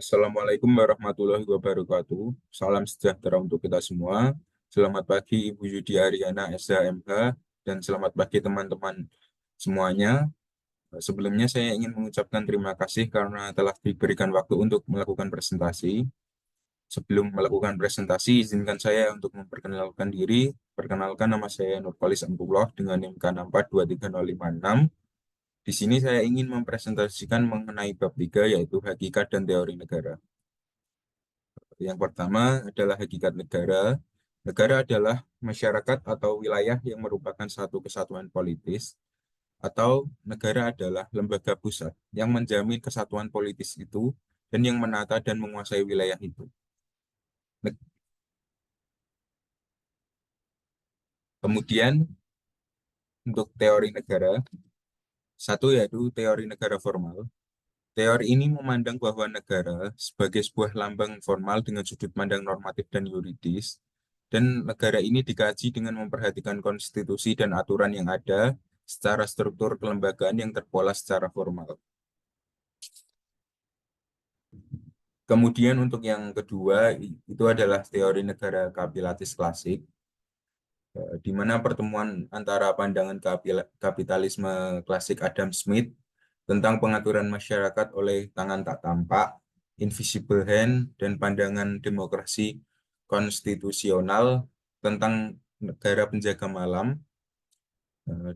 Assalamualaikum warahmatullahi wabarakatuh. Salam sejahtera untuk kita semua. Selamat pagi Ibu Yudi Ariana SHMH dan selamat pagi teman-teman semuanya. Sebelumnya saya ingin mengucapkan terima kasih karena telah diberikan waktu untuk melakukan presentasi. Sebelum melakukan presentasi, izinkan saya untuk memperkenalkan diri. Perkenalkan, nama saya Nurkolis Amrullah dengan NIM K6423056. Di sini saya ingin mempresentasikan mengenai bab 3 yaitu hakikat dan teori negara. Yang pertama adalah hakikat negara. Negara adalah masyarakat atau wilayah yang merupakan satu kesatuan politis, atau negara adalah lembaga pusat yang menjamin kesatuan politis itu dan yang menata dan menguasai wilayah itu. Ne- Kemudian untuk teori negara, satu yaitu teori negara formal. Teori ini memandang bahwa negara sebagai sebuah lambang formal dengan sudut pandang normatif dan yuridis, dan negara ini dikaji dengan memperhatikan konstitusi dan aturan yang ada secara struktur kelembagaan yang terpola secara formal. Kemudian untuk yang kedua, itu adalah teori negara kapitalistis klasik, di mana pertemuan antara pandangan kapitalisme klasik Adam Smith tentang pengaturan masyarakat oleh tangan tak tampak, invisible hand, dan pandangan demokrasi konstitusional tentang negara penjaga malam.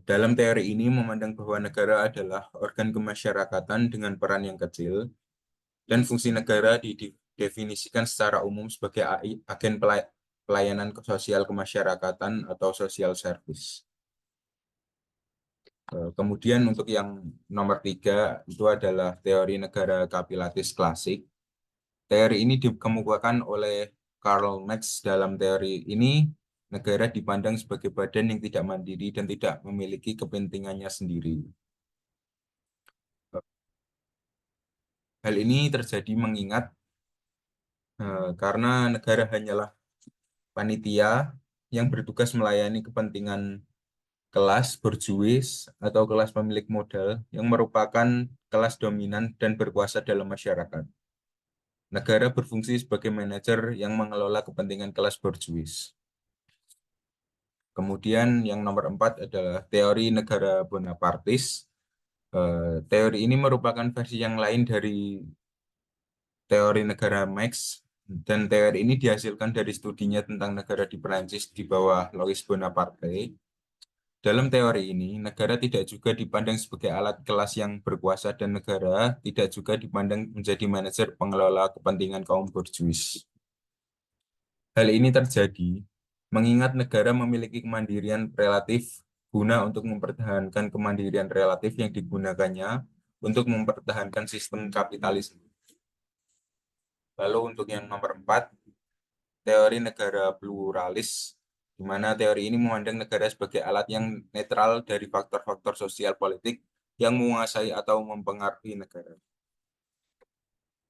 Dalam teori ini memandang bahwa negara adalah organ kemasyarakatan dengan peran yang kecil, dan fungsi negara didefinisikan secara umum sebagai agen pelayanan sosial kemasyarakatan atau social service. Kemudian untuk yang nomor tiga itu adalah teori negara kapitalistis klasik. Teori ini dikemukakan oleh Karl Marx. Dalam teori ini, negara dipandang sebagai badan yang tidak mandiri dan tidak memiliki kepentingannya sendiri. Hal ini terjadi mengingat karena negara hanyalah panitia yang bertugas melayani kepentingan kelas borjuis atau kelas pemilik modal yang merupakan kelas dominan dan berkuasa dalam masyarakat. Negara berfungsi sebagai manajer yang mengelola kepentingan kelas borjuis. Kemudian yang nomor 4 adalah teori negara Bonapartis. Teori ini merupakan versi yang lain dari teori negara Marx, dan teori ini dihasilkan dari studinya tentang negara di Perancis di bawah Louis Bonaparte. Dalam teori ini, negara tidak juga dipandang sebagai alat kelas yang berkuasa dan negara tidak juga dipandang menjadi manajer pengelola kepentingan kaum borjuis. Hal ini terjadi mengingat negara memiliki kemandirian relatif guna untuk mempertahankan kemandirian relatif yang digunakannya untuk mempertahankan sistem kapitalisme. Lalu untuk yang nomor 4, teori negara pluralis, di mana teori ini memandang negara sebagai alat yang netral dari faktor-faktor sosial politik yang menguasai atau mempengaruhi negara.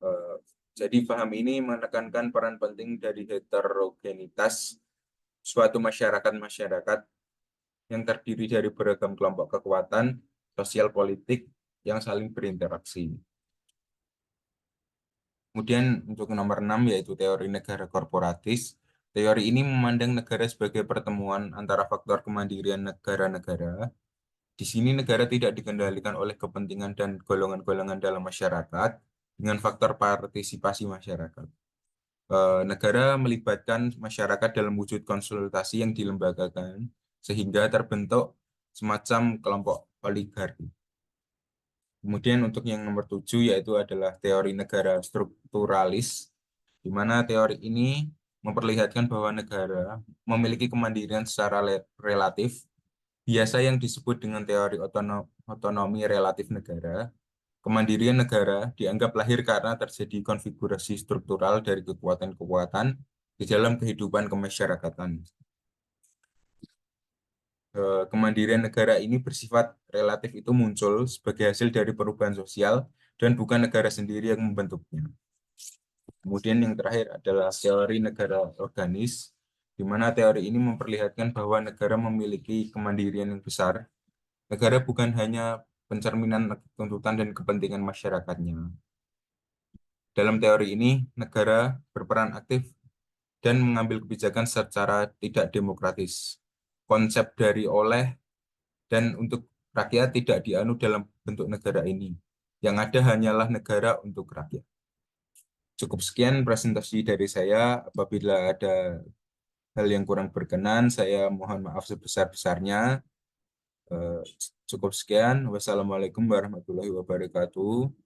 Eh, Jadi paham ini menekankan peran penting dari heterogenitas suatu masyarakat-masyarakat yang terdiri dari beragam kelompok kekuatan sosial politik yang saling berinteraksi. Kemudian untuk nomor 6 yaitu teori negara korporatis. Teori ini memandang negara sebagai pertemuan antara faktor kemandirian negara-negara. Di sini negara tidak dikendalikan oleh kepentingan dan golongan-golongan dalam masyarakat dengan faktor partisipasi masyarakat. Negara melibatkan masyarakat dalam wujud konsultasi yang dilembagakan sehingga terbentuk semacam kelompok oligarki. Kemudian untuk yang nomor 7 yaitu adalah teori negara strukturalis, di mana teori ini memperlihatkan bahwa negara memiliki kemandirian secara relatif, biasa yang disebut dengan teori otonomi relatif negara. Kemandirian negara dianggap lahir karena terjadi konfigurasi struktural dari kekuatan-kekuatan di dalam kehidupan kemasyarakatan. Kemandirian negara ini bersifat relatif itu muncul sebagai hasil dari perubahan sosial dan bukan negara sendiri yang membentuknya. Kemudian yang terakhir adalah teori negara organis, di mana teori ini memperlihatkan bahwa negara memiliki kemandirian yang besar. Negara bukan hanya pencerminan tuntutan dan kepentingan masyarakatnya. Dalam teori ini, negara berperan aktif dan mengambil kebijakan secara tidak demokratis. Konsep dari oleh dan untuk rakyat tidak dianut dalam bentuk negara ini. Yang ada hanyalah negara untuk rakyat. Cukup sekian presentasi dari saya. Apabila ada hal yang kurang berkenan, saya mohon maaf sebesar-besarnya. Eh, Cukup sekian. Wassalamualaikum warahmatullahi wabarakatuh.